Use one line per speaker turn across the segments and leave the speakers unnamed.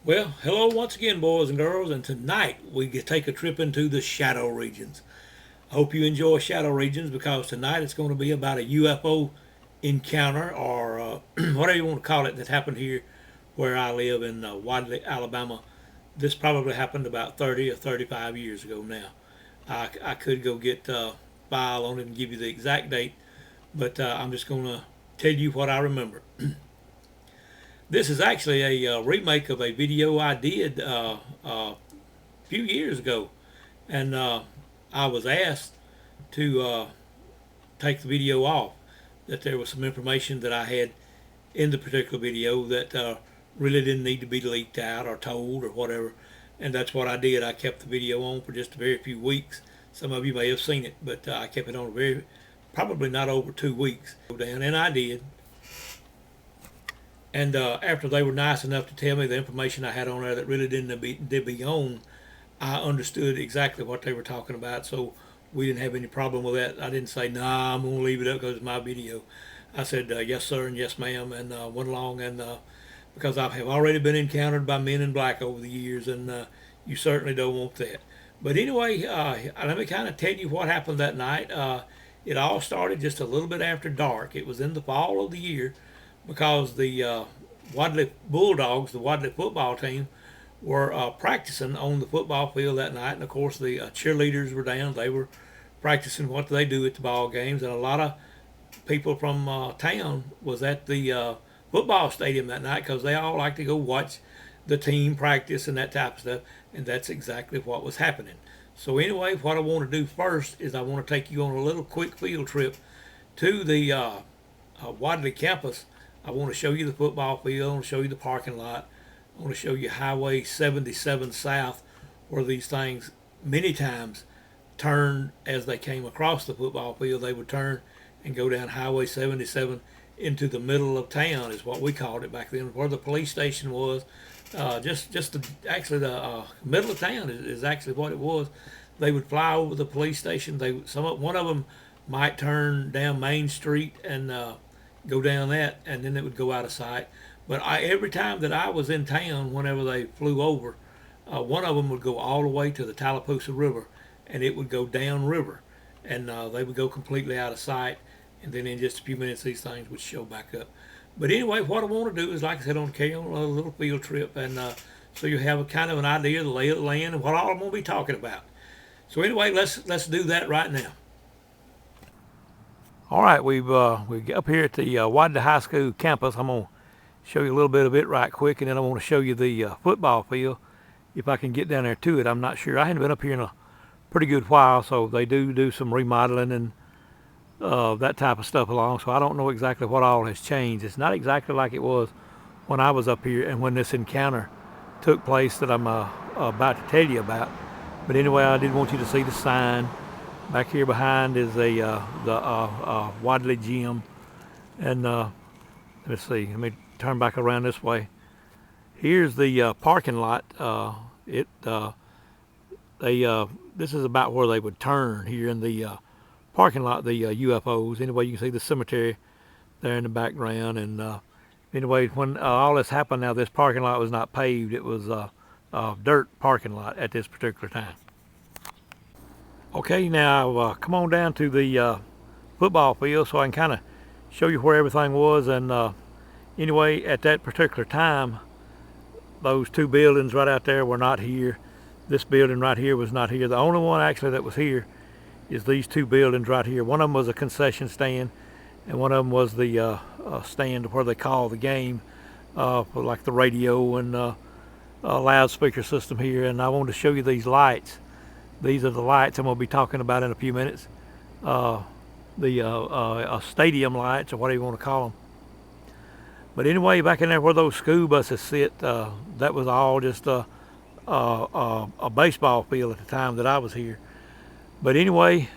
Well, hello once again, boys and girls, and tonight we take a trip into the shadow regions. I hope you enjoy shadow regions because tonight it's going to be about a UFO encounter or whatever you want to call it that happened here where I live in Wadley, Alabama. This probably happened about 30 or 35 years ago now. I could go get file on it and give you the exact date, but I'm just going to tell you what I remember. This is actually a remake of a video I did a few years ago, and I was asked to take the video off. That there was some information that I had in the particular video that really didn't need to be leaked out or told or whatever, and that's what I did. I kept the video on for just a very few weeks. Some of you may have seen it, but I kept it on probably not over 2 weeks. And I did. And after they were nice enough to tell me the information I had on there that really didn't be on, I understood exactly what they were talking about. So we didn't have any problem with that. I didn't say, nah, I'm going to leave it up because it's my video. I said, yes, sir, and yes, ma'am, and went along. And because I have already been encountered by men in black over the years, and you certainly don't want that. But anyway, let me kind of tell you what happened that night. It all started just a little bit after dark. It was in the fall of the year, because the Wadley Bulldogs, the Wadley football team, were practicing on the football field that night. And of course, the cheerleaders were down. They were practicing what they do at the ball games. And a lot of people from town was at the football stadium that night because they all like to go watch the team practice and that type of stuff. And that's exactly what was happening. So anyway, what I want to do first is I want to take you on a little quick field trip to the Wadley campus. I want to show you the football field. I want to show you the parking lot. I want to show you Highway 77 South, where these things many times turned as they came across the football field. They would turn and go down Highway 77 into the middle of town, is what we called it back then, where the police station was. Actually the middle of town is actually what it was. They would fly over the police station. One of them might turn down Main Street and go down that, and then it would go out of sight. But every time that I was in town, whenever they flew over, one of them would go all the way to the Tallapoosa River, and it would go down river, and they would go completely out of sight, and then in just a few minutes these things would show back up. But anyway, what I want to do is, like I said, I want to carry on a little field trip, and so you have a kind of an idea of the lay of the land and what all I'm going to be talking about. So anyway, let's do that right now. All right, we're up here at the Wadley High School campus. I'm going to show you a little bit of it right quick, and then I want to show you the football field, if I can get down there to it. I'm not sure. I haven't been up here in a pretty good while, so they do some remodeling and that type of stuff along, so I don't know exactly what all has changed. It's not exactly like it was when I was up here and when this encounter took place that I'm about to tell you about. But anyway, I did want you to see the sign. Back here behind is the Wadley Gym, and let's see. Let me turn back around this way. Here's the parking lot. This is about where they would turn here in the parking lot. The UFOs. Anyway, you can see the cemetery there in the background. And anyway, when all this happened, now this parking lot was not paved. It was a dirt parking lot at this particular time. Okay, now come on down to the football field so I can kind of show you where everything was. And anyway, at that particular time, those two buildings right out there were not here. This building right here was not here. The only one actually that was here is these two buildings right here. One of them was a concession stand, and one of them was the stand where they call the game for like the radio and loudspeaker system here. And I wanted to show you these lights. These are the lights I'm going to be talking about in a few minutes. The stadium lights, or whatever you want to call them. But anyway, back in there where those school buses sit, that was all just a baseball field at the time that I was here. But anyway,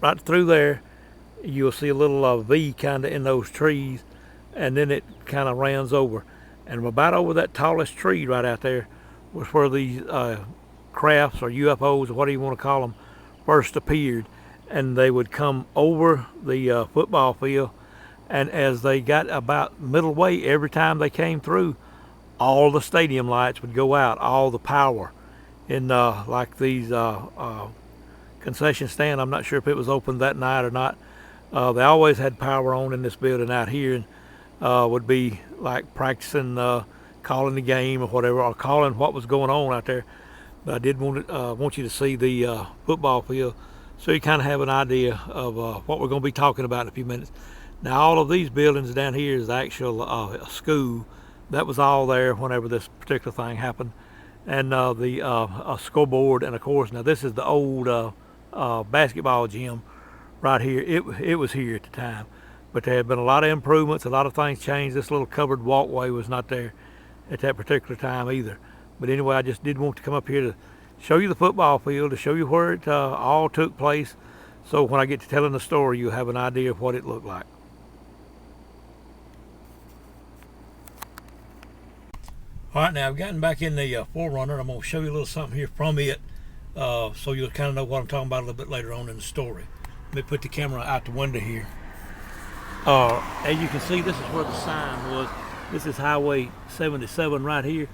right through there, you'll see a little V kind of in those trees, and then it kind of rounds over. And about over that tallest tree right out there was where these crafts or UFOs or whatever you want to call them first appeared, and they would come over the football field, and as they got about middle way, every time they came through, all the stadium lights would go out, all the power in like these concession stand. I'm not sure if it was open that night or not. They always had power on in this building out here, and would be like practicing, calling the game or whatever, or calling what was going on out there. But I did want you to see the football field, so you kind of have an idea of what we're going to be talking about in a few minutes. Now, all of these buildings down here is the actual school that was all there whenever this particular thing happened, and the scoreboard, and of course, now this is the old basketball gym right here. It was here at the time, but there had been a lot of improvements, a lot of things changed. This little covered walkway was not there at that particular time either. But anyway, I just did want to come up here to show you the football field, to show you where it all took place, so when I get to telling the story, you have an idea of what it looked like. All right, now I've gotten back in the Forerunner. I'm going to show you a little something here from it, so you'll kind of know what I'm talking about a little bit later on in the story. Let me put the camera out the window here. As you can see, this is where the sign was. This is Highway 77 right here.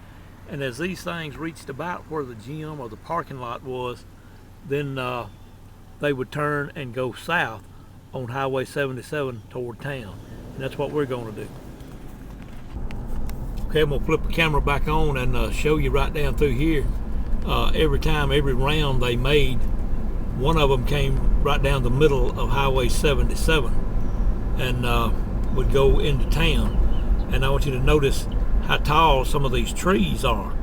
And as these things reached about where the gym or the parking lot was, then they would turn and go south on Highway 77 toward town. And that's what we're going to do. Okay, I'm going to flip the camera back on and show you right down through here. Every round they made, one of them came right down the middle of Highway 77 and would go into town. And I want you to notice how tall some of these trees are.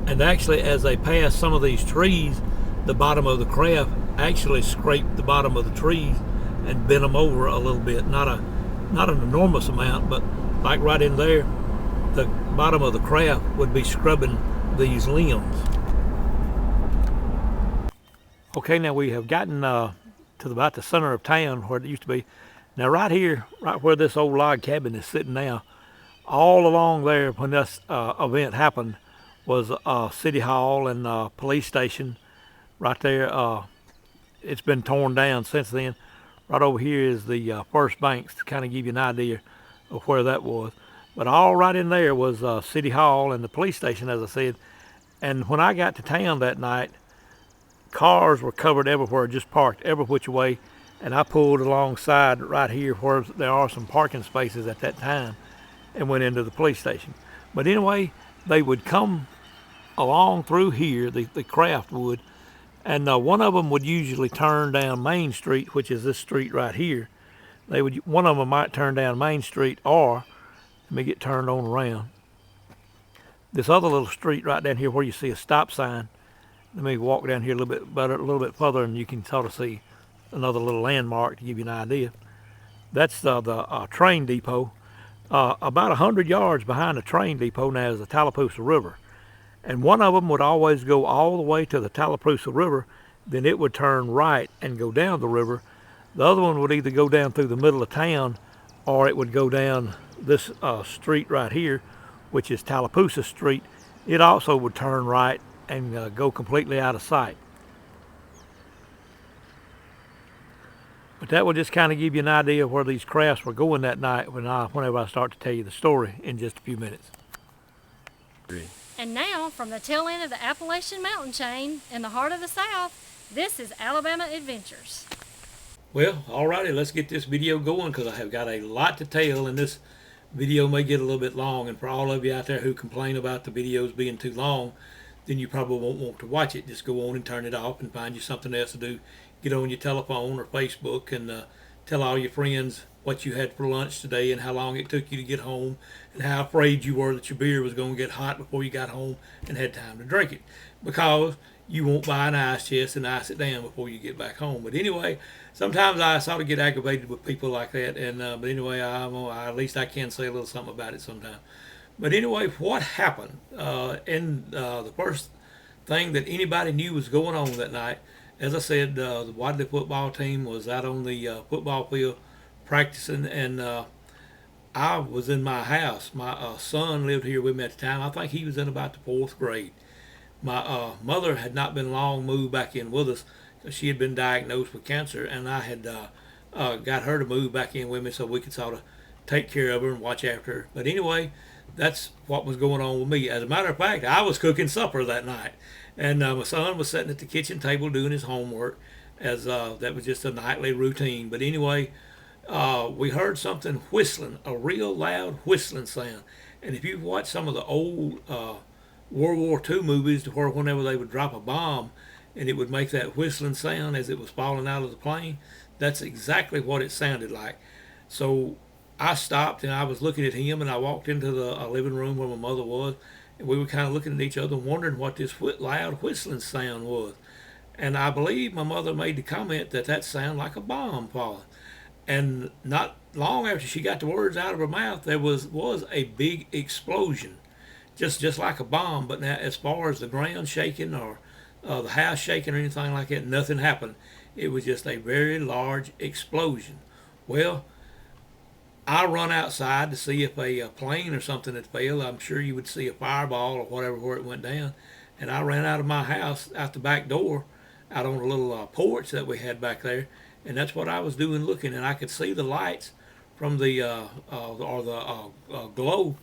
And actually, as they passed some of these trees, the bottom of the craft actually scraped the bottom of the trees and bent them over a little bit. Not an enormous amount, but like right in there, the bottom of the craft would be scrubbing these limbs. Okay, now we have gotten to about the center of town where it used to be. Now right here, right where this old log cabin is sitting now, all along there when this event happened was City Hall and police station right there. It's been torn down since then. Right over here is the First Banks, to kind of give you an idea of where that was. But all right in there was City Hall and the police station, as I said. And when I got to town that night, cars were covered everywhere, just parked every which way. And I pulled alongside right here where there are some parking spaces at that time and went into the police station. But anyway, they would come along through here, the craft would, and one of them would usually turn down Main Street, which is this street right here. One of them might turn down Main Street, or let me get turned on around. This other little street right down here where you see a stop sign. Let me walk down here a little bit further, and you can sort of see another little landmark to give you an idea. That's the train depot. About 100 yards behind the train depot now is the Tallapoosa River. And one of them would always go all the way to the Tallapoosa River, then it would turn right and go down the river. The other one would either go down through the middle of town, or it would go down this street right here, which is Tallapoosa Street. It also would turn right and go completely out of sight. But that will just kind of give you an idea of where these crafts were going that night whenever I start to tell you the story in just a few minutes.
And now, from the tail end of the Appalachian mountain chain in the heart of the South, this is Alabama Adventures.
Well, alrighty, let's get this video going, because I have got a lot to tell, and this video may get a little bit long. And for all of you out there who complain about the videos being too long, then you probably won't want to watch it. Just go on and turn it off and find you something else to do. Get on your telephone or Facebook and tell all your friends what you had for lunch today and how long it took you to get home and how afraid you were that your beer was going to get hot before you got home and had time to drink it, because you won't buy an ice chest and ice it down before you get back home. But anyway, sometimes I sort of get aggravated with people like that, and but anyway, at least I can say a little something about it sometime. But anyway, what happened the first thing that anybody knew was going on that night, as I said, the Wadley football team was out on the football field practicing, and I was in my house. My son lived here with me at the time. I think he was in about the 4th grade. My mother had not been long moved back in with us, because she had been diagnosed with cancer, and I had got her to move back in with me so we could sort of take care of her and watch after her. But anyway, that's what was going on with me. As a matter of fact, I was cooking supper that night, and my son was sitting at the kitchen table doing his homework, as that was just a nightly routine. But anyway, we heard something whistling, a real loud whistling sound. And if you've watched some of the old World War II movies, to where whenever they would drop a bomb and it would make that whistling sound as it was falling out of the plane, that's exactly what it sounded like. So I stopped and I was looking at him, and I walked into the living room where my mother was, and we were kind of looking at each other, wondering what this loud whistling sound was. And I believe my mother made the comment that that sounded like a bomb falling. And not long after she got the words out of her mouth, there was a big explosion, just like a bomb. But now, as far as the ground shaking or the house shaking or anything like that, nothing happened. It was just a very large explosion. Well, I run outside to see if a plane or something had fell. I'm sure you would see a fireball or whatever where it went down. And I ran out of my house, out the back door, out on a little porch that we had back there, and that's what I was doing, looking, and I could see the lights from the glow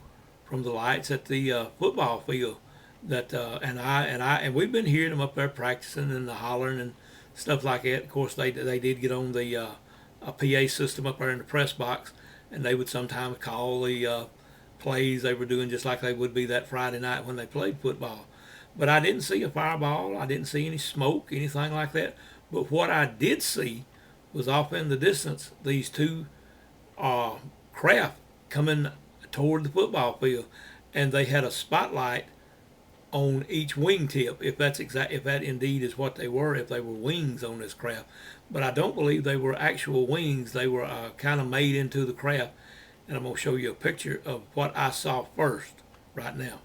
from the lights at the football field. That and we've been hearing them up there practicing and the hollering and stuff like that. Of course, they did get on the a PA system up there in the press box, and they would sometimes call the plays they were doing just like they would be that Friday night when they played football. But I didn't see a fireball. I didn't see any smoke, anything like that. But what I did see was off in the distance these two craft coming toward the football field, and they had a spotlight on each wingtip. If that indeed is what they were, if they were wings on this craft. But I don't believe they were actual wings. They were kind of made into the craft, and I'm going to show you a picture of what I saw first right now.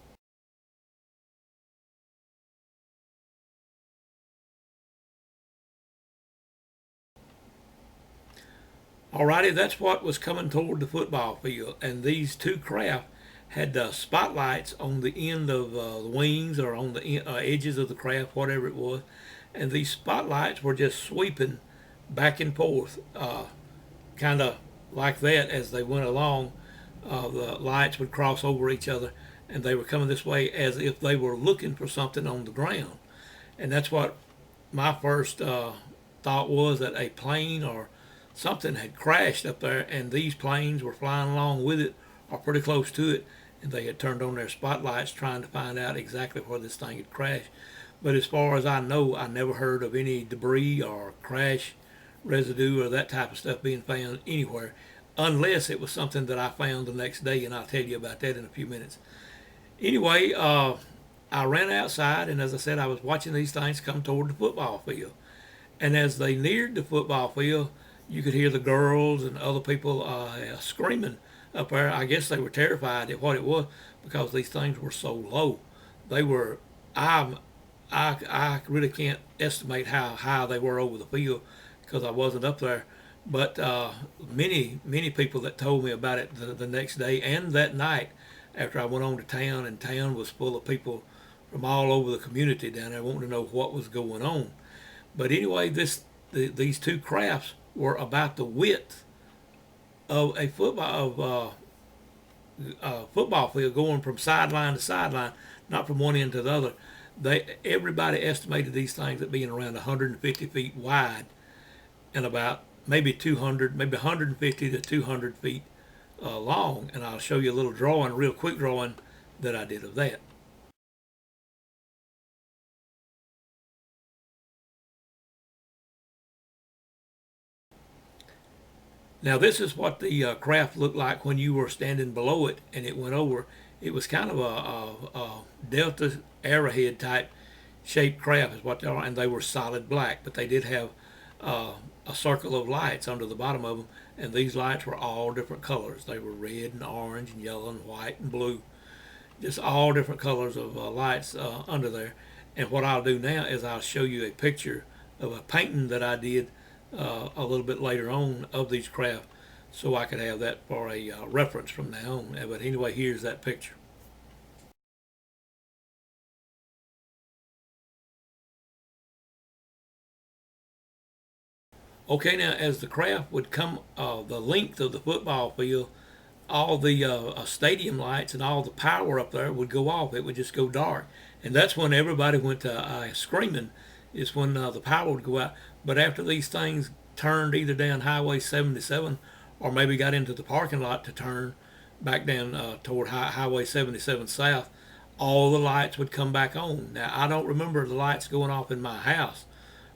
Alrighty, that's what was coming toward the football field, and these two craft had spotlights on the end of the wings or on the edges of the craft, whatever it was, and these spotlights were just sweeping back and forth, kind of like that as they went along. The lights would cross over each other, and they were coming this way as if they were looking for something on the ground, and that's what my first thought was, that a plane or something had crashed up there, and these planes were flying along with it or pretty close to it, and they had turned on their spotlights trying to find out exactly where this thing had crashed. But as far as I know, I never heard of any debris or crash residue or that type of stuff being found anywhere, unless it was something that I found the next day, and I'll tell you about that in a few minutes. Anyway, I ran outside, and as I said, I was watching these things come toward the football field. And as they neared the football field, you could hear the girls and other people screaming up there. I guess they were terrified at what it was, because these things were so low. They were, I really can't estimate how high they were over the field because I wasn't up there. But many people that told me about it the next day and that night after I went on to town, and town was full of people from all over the community down there wanting to know what was going on. But anyway, these two crafts were about the width of a football field, going from sideline to sideline, not from one end to the other. Everybody estimated these things at being around 150 feet wide and about maybe 200, maybe 150 to 200 feet long. And I'll show you a little drawing, a real quick drawing that I did of that. Now this is what the craft looked like when you were standing below it and it went over. It was kind of a Delta Arrowhead type shaped craft is what they are, and they were solid black, but they did have a circle of lights under the bottom of them, and these lights were all different colors. They were red and orange and yellow and white and blue, just all different colors of lights under there. And what I'll do now is I'll show you a picture of a painting that I did a little bit later on of these craft, so I could have that for a reference from now on. But anyway, here's that picture. Okay, now as the craft would come the length of the football field, all the stadium lights and all the power up there would go off. It would just go dark, and that's when everybody went to screaming. Is when the power would go out. But after these things turned either down Highway 77 or maybe got into the parking lot to turn back down toward Highway 77 south, all the lights would come back on. Now, I don't remember the lights going off in my house,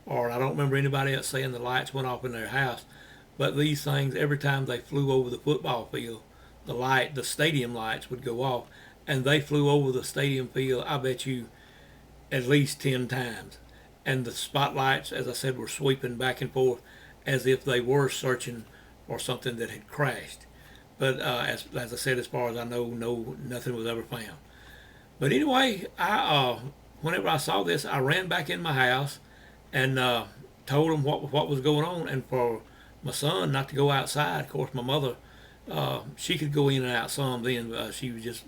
or I don't remember anybody else saying the lights went off in their house. But these things, every time they flew over the football field, the stadium lights would go off, and they flew over the stadium field, I bet you, at least 10 times. And the spotlights, as I said, were sweeping back and forth as if they were searching for something that had crashed. But as I said, as far as I know, nothing was ever found. But anyway, whenever I saw this, I ran back in my house and told him what was going on, and for my son not to go outside. Of course, my mother, she could go in and out some then. She was just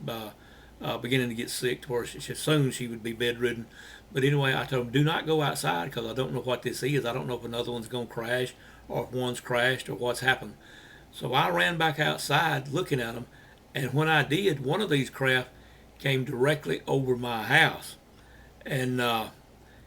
beginning to get sick to where soon she would be bedridden. But anyway, I told him, do not go outside because I don't know what this is. I don't know if another one's going to crash or if one's crashed or what's happened. So I ran back outside looking at them, and when I did, one of these craft came directly over my house. And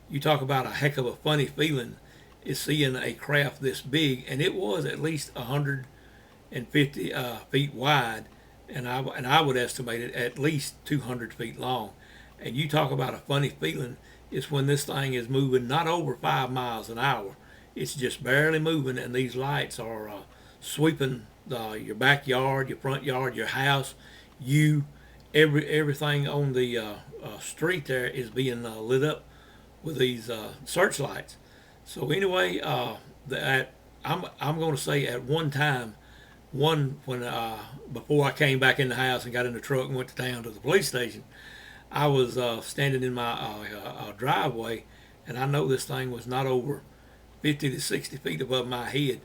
you talk about a heck of a funny feeling is seeing a craft this big, and it was at least 150 feet wide, and I would estimate it at least 200 feet long. And you talk about a funny feeling is when this thing is moving not over 5 miles an hour. It's just barely moving, and these lights are sweeping your backyard, your front yard, your house, everything on the street there is being lit up with these searchlights. So anyway, I'm going to say at one time, when before I came back in the house and got in the truck and went to town to the police station, I was standing in my driveway, and I know this thing was not over 50 to 60 feet above my head,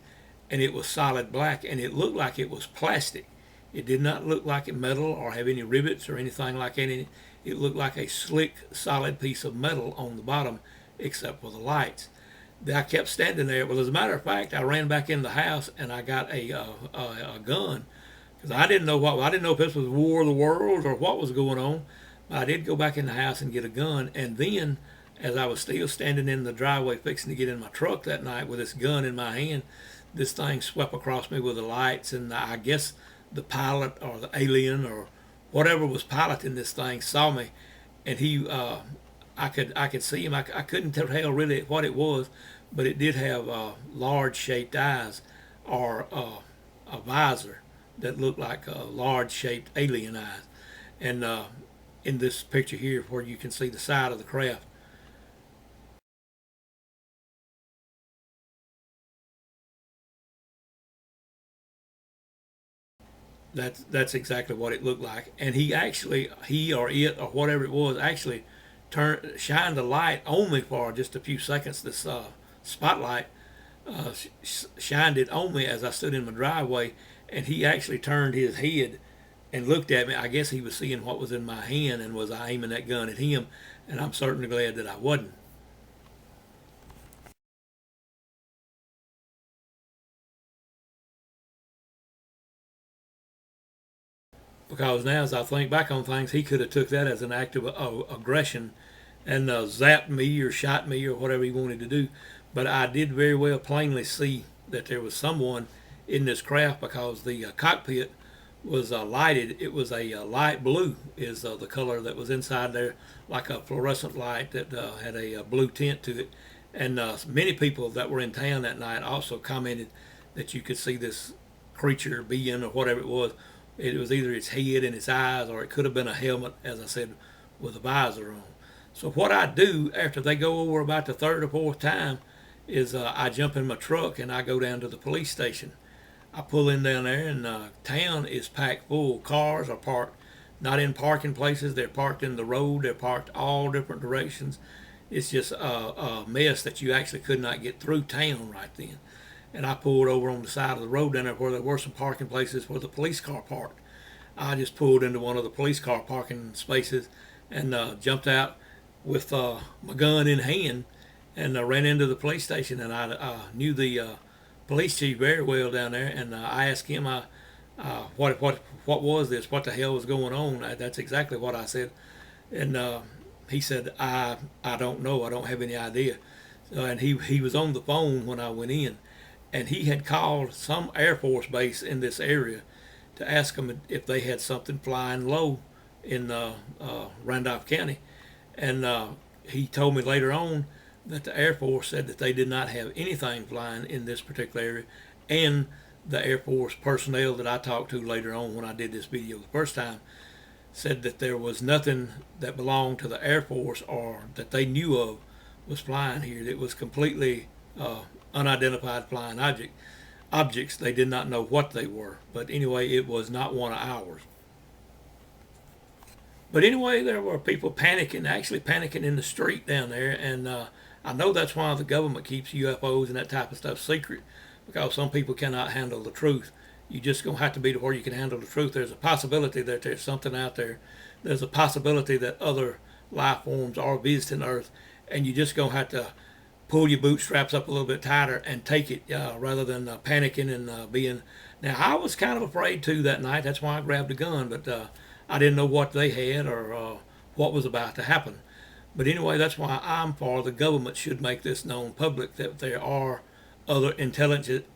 and it was solid black, and it looked like it was plastic. It did not look like it metal or have any rivets or anything like that in it. It looked like a slick, solid piece of metal on the bottom, except for the lights. I kept standing there. Well, as a matter of fact, I ran back in the house and I got a gun, because I didn't know if this was War of the Worlds or what was going on. But I did go back in the house and get a gun, and then, as I was still standing in the driveway fixing to get in my truck that night with this gun in my hand, this thing swept across me with the lights, and I guess the pilot or the alien or whatever was piloting this thing saw me, and I could see him. I couldn't tell really what it was, but it did have large shaped eyes, or a visor that looked like large shaped alien eyes. And in this picture here, where you can see the side of the craft, that's exactly what it looked like. And he or it or whatever it was actually shined a light on me for just a few seconds. This spotlight shined it on me as I stood in my driveway, and he actually turned his head and looked at me. I guess he was seeing what was in my hand and was aiming that gun at him, and I'm certainly glad that I wasn't. Because now, as I think back on things, he could have took that as an act of aggression and zapped me or shot me or whatever he wanted to do. But I did very well plainly see that there was someone in this craft, because the cockpit was lighted. It was a light blue is the color that was inside there, like a fluorescent light that had a blue tint to it. And many people that were in town that night also commented that you could see this creature, being, or whatever it was. It was either its head and its eyes, or it could have been a helmet, as I said, with a visor on. So what I do after they go over about the third or fourth time is I jump in my truck and I go down to the police station. I pull in down there, and town is packed full. Cars are parked not in parking places. They're parked in the road. They're parked all different directions. It's just a mess that you actually could not get through town right then. And I pulled over on the side of the road down there where there were some parking places where the police car parked. I just pulled into one of the police car parking spaces and jumped out with my gun in hand, and ran into the police station. And I knew the police chief very well down there, and I asked him, what was this? What the hell was going on? That's exactly what I said. And he said, I don't know. I don't have any idea. And he was on the phone when I went in, and he had called some Air Force base in this area to ask them if they had something flying low in Randolph County. And he told me later on that the Air Force said that they did not have anything flying in this particular area, and the Air Force personnel that I talked to later on when I did this video the first time said that there was nothing that belonged to the Air Force or that they knew of was flying here. It was completely unidentified flying objects. They did not know what they were. But anyway, it was not one of ours. But anyway, there were people panicking, actually panicking in the street down there. And I know that's why the government keeps UFOs and that type of stuff secret, because some people cannot handle the truth. You just going to have to be to where you can handle the truth. There's a possibility that there's something out there. There's a possibility that other life forms are visiting Earth, and you just going to have to pull your bootstraps up a little bit tighter and take it rather than panicking and being. Now, I was kind of afraid too that night. That's why I grabbed a gun, but I didn't know what they had or what was about to happen. But anyway, that's why I'm for the government should make this known public that there are other intelligences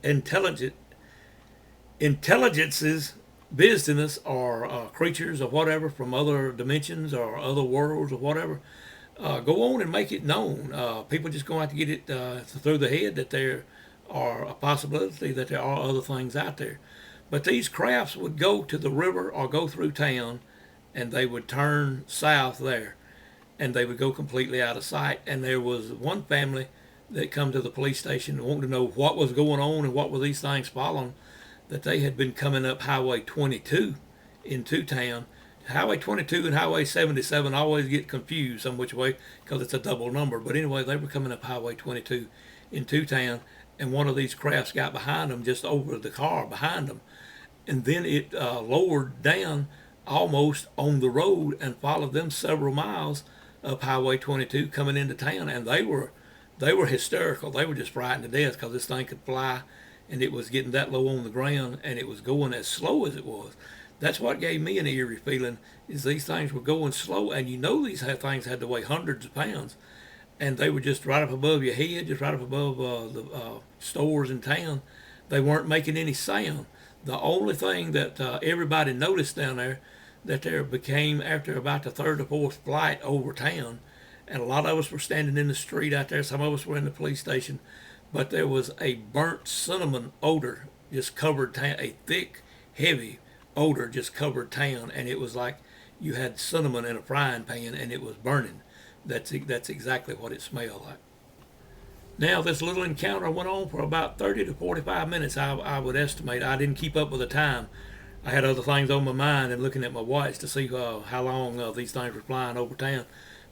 visiting us, or creatures or whatever from other dimensions or other worlds or whatever. Go on and make it known. People just going to have to get it through the head that there are a possibility that there are other things out there. But these crafts would go to the river or go through town, and they would turn south there, and they would go completely out of sight. And there was one family that come to the police station wanting to know what was going on and what were these things following, that they had been coming up Highway 22 into town. Highway 22 and Highway 77 always get confused some which way because it's a double number. But anyway, they were coming up Highway 22 into town, and one of these crafts got behind them, just over the car behind them. And then it lowered down almost on the road and followed them several miles up Highway 22 coming into town. And they were hysterical. They were just frightened to death because this thing could fly, and it was getting that low on the ground, and it was going as slow as it was. That's what gave me an eerie feeling, is these things were going slow, and you know these things had to weigh hundreds of pounds, and they were just right up above your head, just right up above the stores in town. They weren't making any sound. The only thing that everybody noticed down there, that there became, after about the third or fourth flight over town, and a lot of us were standing in the street out there, some of us were in the police station, but there was a burnt cinnamon odor just covered town, a thick, heavy odor just covered town, and it was like you had cinnamon in a frying pan and it was burning. That's exactly what it smelled like. Now, this little encounter went on for about 30 to 45 minutes, I would estimate. I didn't keep up with the time. I had other things on my mind and looking at my watch to see how long these things were flying over town.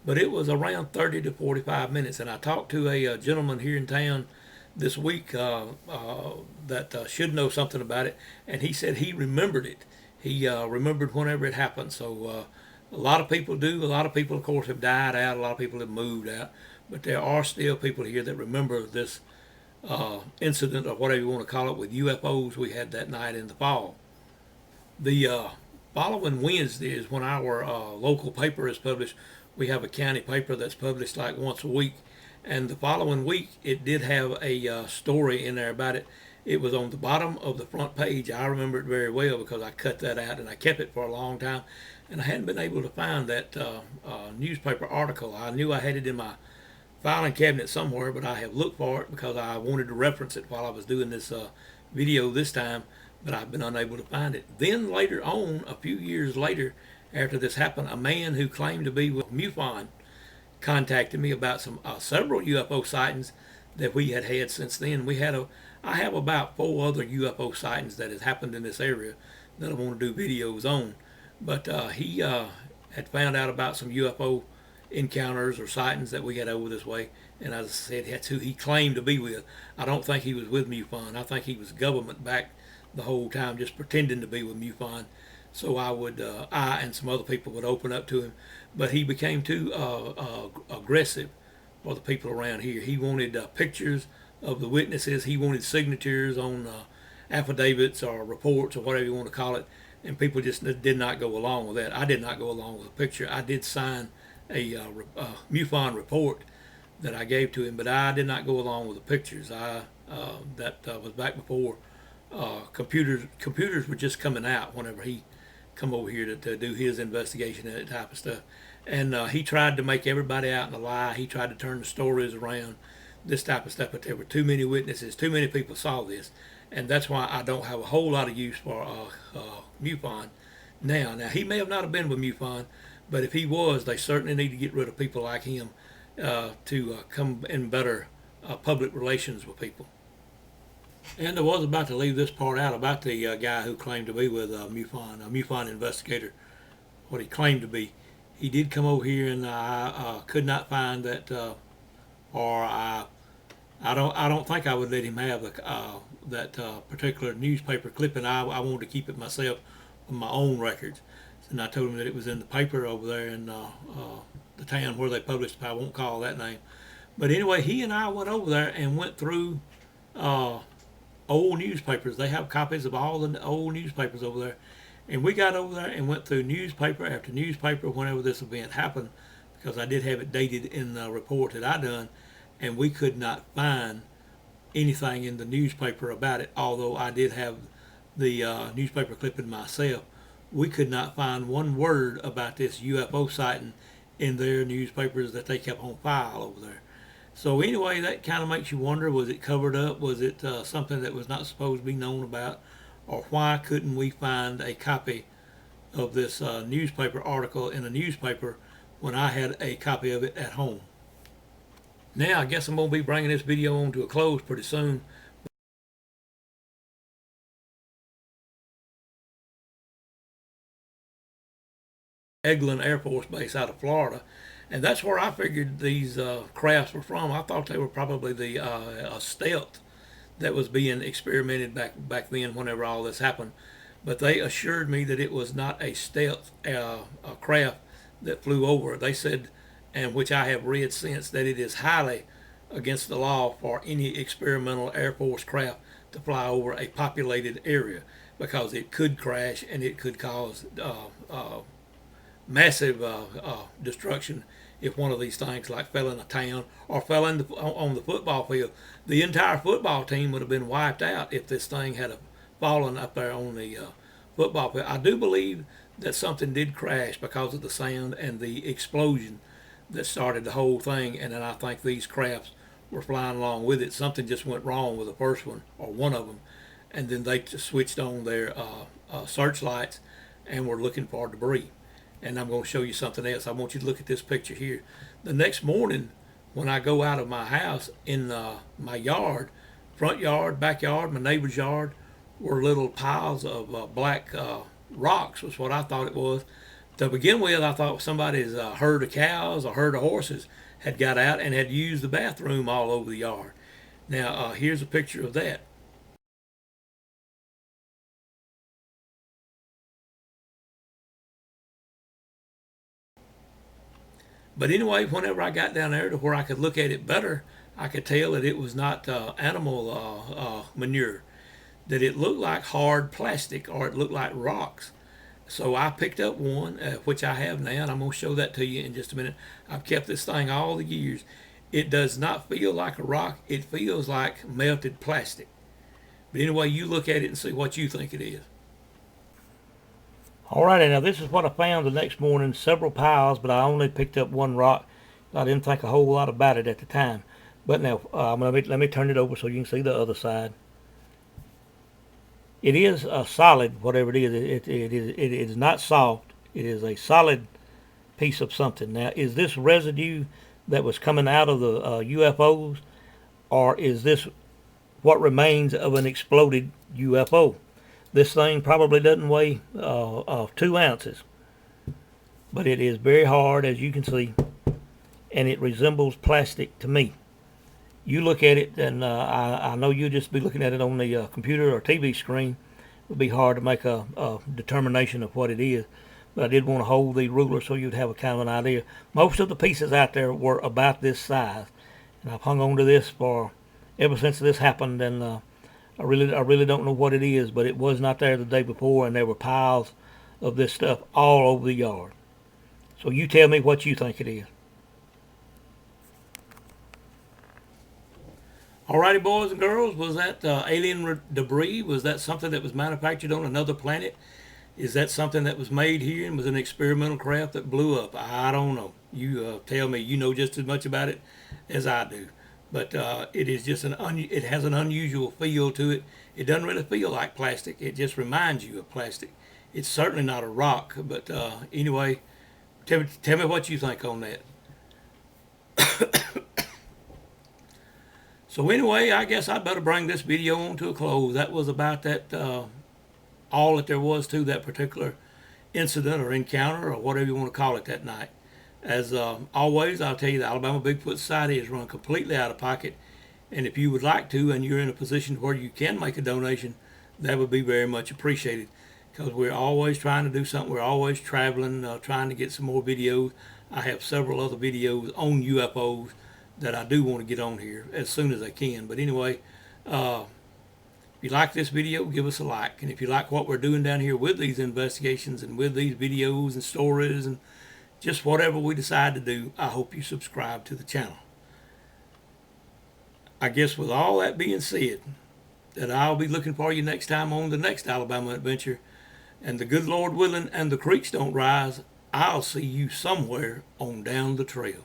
But it was around 30 to 45 minutes, and I talked to a gentleman here in town this week that should know something about it, and he said he remembered it. He remembered whenever it happened. So a lot of people do. A lot of people, of course, have died out. A lot of people have moved out. But there are still people here that remember this incident, or whatever you want to call it, with UFOs we had that night in the fall. The following Wednesday is when our local paper is published. We have a county paper that's published like once a week. And the following week, it did have a story in there about it. It was on the bottom of the front page. I remember it very well because I cut that out and I kept it for a long time. And I hadn't been able to find that newspaper article. I knew I had it in my filing cabinet somewhere, but I have looked for it because I wanted to reference it while I was doing this video this time, but I've been unable to find it. Then later on, a few years later, after this happened, a man who claimed to be with MUFON contacted me about several UFO sightings that we had had since then. I have about 4 other UFO sightings that has happened in this area that I want to do videos on. But he had found out about some UFO encounters or sightings that we had over this way, and as I said, that's who he claimed to be with. I don't think he was with MUFON. I think he was government backed the whole time, just pretending to be with MUFON. So I and some other people would open up to him, but he became too aggressive for the people around here. He wanted pictures of the witnesses. He wanted signatures on affidavits or reports or whatever you want to call it, and people just did not go along with that. I did not go along with the picture. I did sign a MUFON report that I gave to him, but I did not go along with the pictures. That was back before computers were just coming out whenever he come over here to do his investigation and that type of stuff. And he tried to make everybody out in a lie. He tried to turn the stories around, this type of stuff. But there were too many witnesses. Too many people saw this, and that's why I don't have a whole lot of use for MUFON now. Now he may have not have been with MUFON, but if he was, they certainly need to get rid of people like him to come in better public relations with people. And I was about to leave this part out about the guy who claimed to be with MUFON, a MUFON investigator, what he claimed to be. He did come over here, and I could not find that, or I don't think I would let him have that particular newspaper clipping. I wanted to keep it myself on my own records, and I told him that it was in the paper over there in the town where they published it. I won't call that name, but anyway, he and I went over there and went through old newspapers. They have copies of all the old newspapers over there. And we got over there and went through newspaper after newspaper whenever this event happened, because I did have it dated in the report that I done, and we could not find anything in the newspaper about it, although I did have the newspaper clipping myself. We could not find one word about this UFO sighting in their newspapers that they kept on file over there. So anyway, that kind of makes you wonder, was it covered up? Was it something that was not supposed to be known about? Or why couldn't we find a copy of this newspaper article in a newspaper when I had a copy of it at home? Now, I guess I'm going to be bringing this video on to a close pretty soon. Eglin Air Force Base out of Florida, and that's where I figured these crafts were from. I thought they were probably the stealth that was being experimented back then whenever all this happened. But they assured me that it was not a stealth craft that flew over. They said, and which I have read since, that it is highly against the law for any experimental Air Force craft to fly over a populated area, because it could crash and it could cause massive destruction if one of these things like fell in a town or fell on the football field. The entire football team would have been wiped out if this thing had fallen up there on the football field. I do believe that something did crash because of the sound and the explosion that started the whole thing, and then I think these crafts were flying along with it. Something just went wrong with the first one, or one of them, and then they just switched on their searchlights and were looking for debris. And I'm going to show you something else. I want you to look at this picture here. The next morning, when I go out of my house, in my yard, front yard, backyard, my neighbor's yard, were little piles of black rocks, was what I thought it was. To begin with, I thought somebody's herd of cows or herd of horses had got out and had used the bathroom all over the yard. Now, here's a picture of that. But anyway, whenever I got down there to where I could look at it better, I could tell that it was not animal manure, that it looked like hard plastic, or it looked like rocks. So I picked up one, which I have now, and I'm going to show that to you in just a minute. I've kept this thing all the years. It does not feel like a rock. It feels like melted plastic. But anyway, you look at it and see what you think it is. Alrighty, now this is what I found the next morning. Several piles, but I only picked up one rock. I didn't think a whole lot about it at the time. But now, let me turn it over so you can see the other side. It is a solid, whatever it is. It is not soft. It is a solid piece of something. Now, is this residue that was coming out of the UFOs, or is this what remains of an exploded UFO? This thing probably doesn't weigh 2 ounces, but it is very hard, as you can see, and it resembles plastic to me. You look at it, and I know you'll just be looking at it on the computer or TV screen. It would be hard to make a determination of what it is, but I did want to hold the ruler so you'd have a kind of an idea. Most of the pieces out there were about this size, and I've hung on to this for ever since this happened, and I really don't know what it is, but it was not there the day before, and there were piles of this stuff all over the yard. So you tell me what you think it is. Alrighty, boys and girls, was that alien debris? Was that something that was manufactured on another planet? Is that something that was made here and was an experimental craft that blew up? I don't know. You tell me. You know just as much about it as I do. But it is just it has an unusual feel to it. It doesn't really feel like plastic. It just reminds you of plastic. It's certainly not a rock. But anyway, tell me what you think on that. So anyway, I guess I better bring this video on to a close. That was about that all that there was to that particular incident or encounter or whatever you want to call it that night. As always, I'll tell you the Alabama Bigfoot Society is run completely out of pocket. And if you would like to and you're in a position where you can make a donation, that would be very much appreciated. Because we're always trying to do something. We're always traveling, trying to get some more videos. I have several other videos on UFOs that I do want to get on here as soon as I can. But anyway, if you like this video, give us a like. And if you like what we're doing down here with these investigations and with these videos and stories and just whatever we decide to do, I hope you subscribe to the channel. I guess with all that being said, that I'll be looking for you next time on the next Alabama adventure. And the good Lord willing and the creeks don't rise, I'll see you somewhere on down the trail.